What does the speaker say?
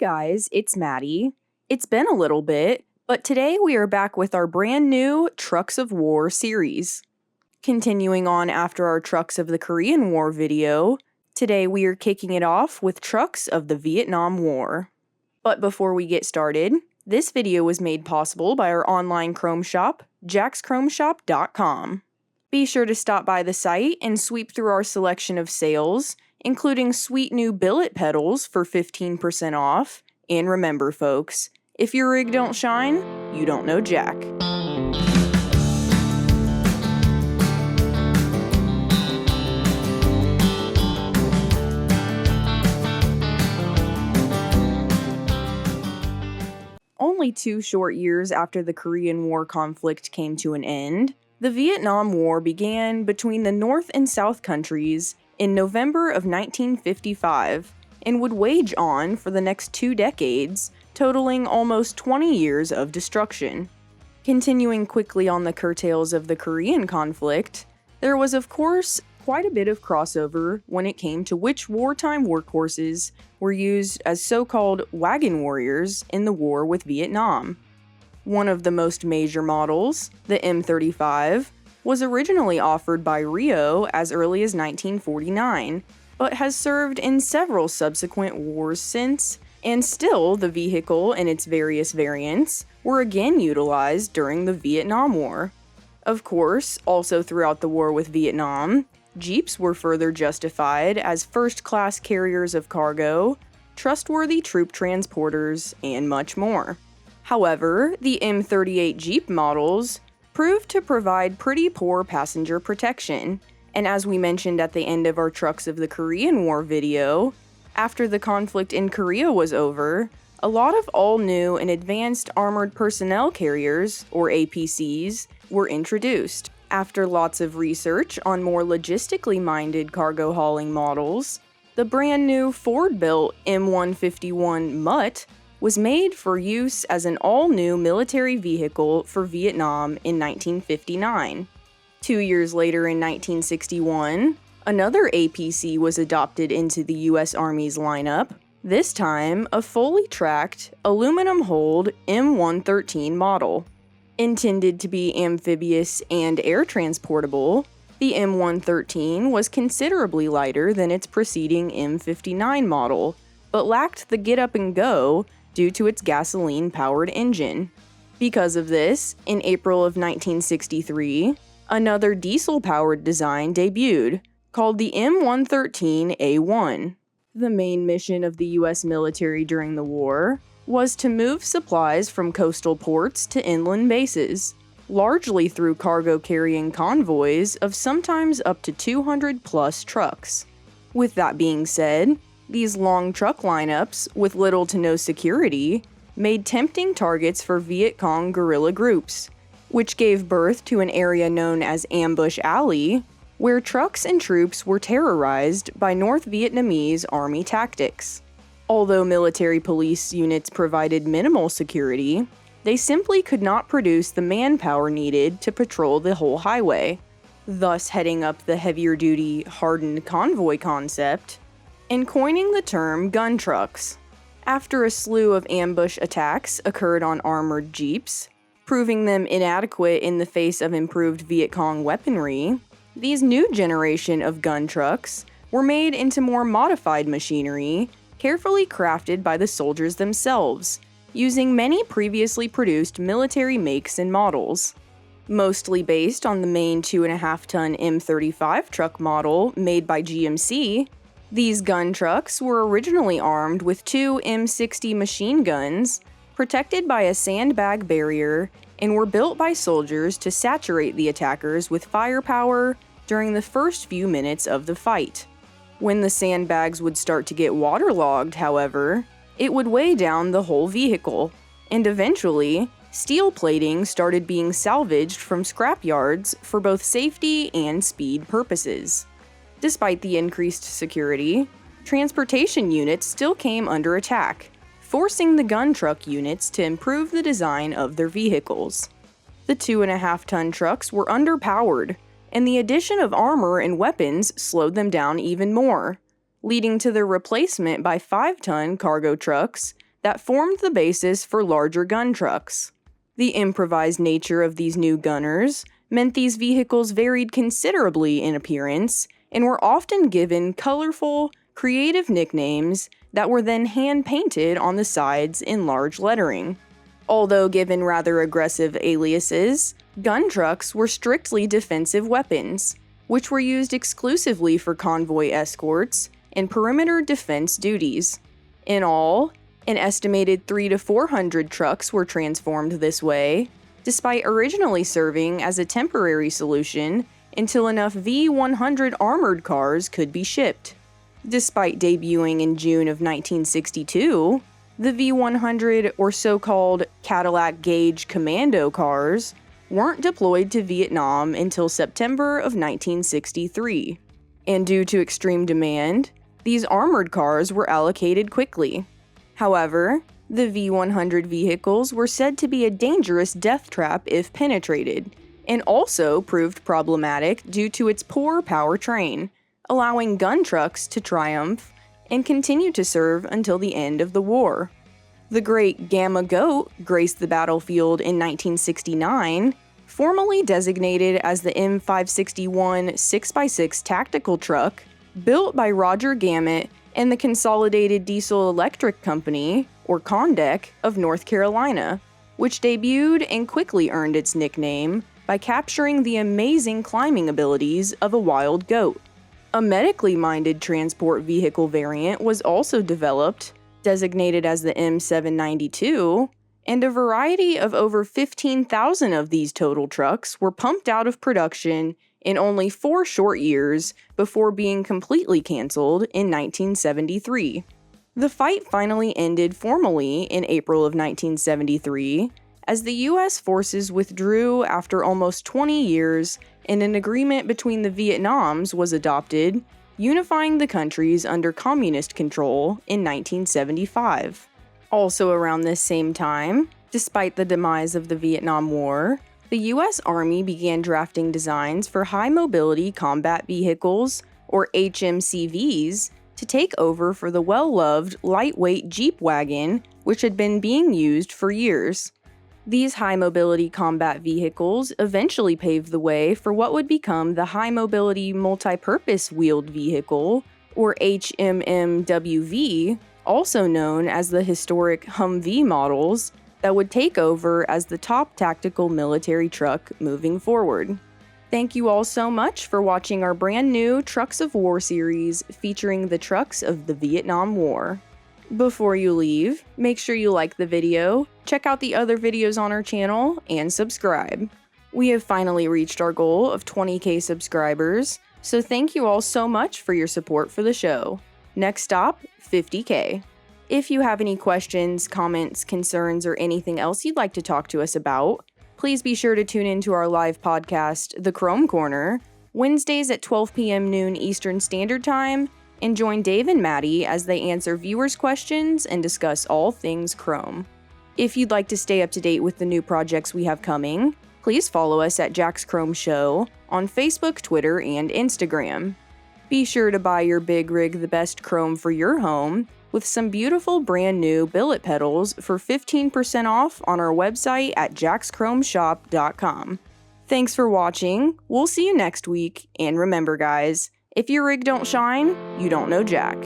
guys, it's Maddie. It's been a little bit, but today we are back with our brand new Trucks of War series. Continuing on after our Trucks of the Korean War video, today we are kicking it off with Trucks of the Vietnam War. But before we get started, this video was made possible by our online Chrome shop, jackschromeshop.com. Be sure to stop by the site and sweep through our selection of sales, including sweet new billet pedals for 15% off. And remember, folks, if your rig don't shine, you don't know Jack. Only 2 short years after the Korean War conflict came to an end, the Vietnam War began between the North and South countries in November of 1955 and would wage on for the next 2 decades, totaling almost 20 years of destruction. Continuing quickly on the curtails of the Korean conflict, there was of course quite a bit of crossover when it came to which wartime workhorses were used as so-called wagon warriors in the war with Vietnam. One of the most major models, the M35, was originally offered by Rio as early as 1949, but has served in several subsequent wars since, and still the vehicle and its various variants were again utilized during the Vietnam War. Of course, also throughout the war with Vietnam, Jeeps were further justified as first-class carriers of cargo, trustworthy troop transporters, and much more. However, the M38 Jeep models proved to provide pretty poor passenger protection, and as we mentioned at the end of our Trucks of the Korean War video, after the conflict in Korea was over, a lot of all-new and advanced armored personnel carriers, or APCs, were introduced. After lots of research on more logistically minded cargo hauling models, the brand new Ford-built M151 Mutt was made for use as an all-new military vehicle for Vietnam in 1959. 2 years later in 1961, another APC was adopted into the U.S. Army's lineup, this time a fully tracked, aluminum-hulled M113 model. Intended to be amphibious and air transportable, the M113 was considerably lighter than its preceding M59 model, but lacked the get-up-and-go due to its gasoline-powered engine. Because of this, in April of 1963, another diesel-powered design debuted, called the M113A1. The main mission of the U.S. military during the war was to move supplies from coastal ports to inland bases, largely through cargo-carrying convoys of sometimes up to 200-plus trucks. With that being said, these long truck lineups, with little to no security, made tempting targets for Viet Cong guerrilla groups, which gave birth to an area known as Ambush Alley, where trucks and troops were terrorized by North Vietnamese army tactics. Although military police units provided minimal security, they simply could not produce the manpower needed to patrol the whole highway, thus heading up the heavier-duty, hardened convoy concept, and coining the term gun trucks. After a slew of ambush attacks occurred on armored jeeps, proving them inadequate in the face of improved Viet Cong weaponry, these new generation of gun trucks were made into more modified machinery, carefully crafted by the soldiers themselves, using many previously produced military makes and models. Mostly based on the main 2.5-ton M35 truck model made by GMC, these gun trucks were originally armed with 2 M60 machine guns, protected by a sandbag barrier, and were built by soldiers to saturate the attackers with firepower during the first few minutes of the fight. When the sandbags would start to get waterlogged, however, it would weigh down the whole vehicle, and eventually, steel plating started being salvaged from scrapyards for both safety and speed purposes. Despite the increased security, transportation units still came under attack, forcing the gun truck units to improve the design of their vehicles. The 2.5-ton trucks were underpowered, and the addition of armor and weapons slowed them down even more, leading to their replacement by 5-ton cargo trucks that formed the basis for larger gun trucks. The improvised nature of these new gunners meant these vehicles varied considerably in appearance and were often given colorful, creative nicknames that were then hand-painted on the sides in large lettering. Although given rather aggressive aliases, gun trucks were strictly defensive weapons, which were used exclusively for convoy escorts and perimeter defense duties. In all, an estimated 300 to 400 trucks were transformed this way, despite originally serving as a temporary solution until enough V-100 armored cars could be shipped. Despite debuting in June of 1962, the V-100, or so-called Cadillac Gauge Commando cars, weren't deployed to Vietnam until September of 1963. And due to extreme demand, these armored cars were allocated quickly. However, the V-100 vehicles were said to be a dangerous death trap if penetrated, and also proved problematic due to its poor powertrain, allowing gun trucks to triumph and continue to serve until the end of the war. The Great Gamma Goat graced the battlefield in 1969, formally designated as the M561 6x6 tactical truck, built by Roger Gammett and the Consolidated Diesel Electric Company, or CONDEC, of North Carolina, which debuted and quickly earned its nickname by capturing the amazing climbing abilities of a wild goat. A medically minded transport vehicle variant was also developed, designated as the M792, and a variety of over 15,000 of these total trucks were pumped out of production in only 4 short years before being completely canceled in 1973. The fight finally ended formally in April of 1973, as the U.S. forces withdrew after almost 20 years and an agreement between the Vietnams was adopted, unifying the countries under communist control in 1975. Also around this same time, despite the demise of the Vietnam War, the U.S. Army began drafting designs for high-mobility combat vehicles, or HMCVs, to take over for the well-loved lightweight Jeep wagon, which had been being used for years. These high-mobility combat vehicles eventually paved the way for what would become the High-Mobility Multi-Purpose Wheeled Vehicle, or HMMWV, also known as the historic Humvee models, that would take over as the top tactical military truck moving forward. Thank you all so much for watching our brand new Trucks of War series featuring the trucks of the Vietnam War. Before you leave, make sure you like the video, check out the other videos on our channel, and subscribe. We have finally reached our goal of 20,000 subscribers, so thank you all so much for your support for the show. Next stop, 50,000. If you have any questions, comments, concerns, or anything else you'd like to talk to us about, please be sure to tune into our live podcast, The Chrome Corner, Wednesdays at 12 p.m. noon Eastern Standard Time, and join Dave and Maddie as they answer viewers' questions and discuss all things Chrome. If you'd like to stay up to date with the new projects we have coming, please follow us at Jack's Chrome Show on Facebook, Twitter, and Instagram. Be sure to buy your Big Rig the Best Chrome for your home with some beautiful brand new billet pedals for 15% off on our website at jackschromeshop.com. Thanks for watching, we'll see you next week, and remember guys, if your rig don't shine, you don't know Jack.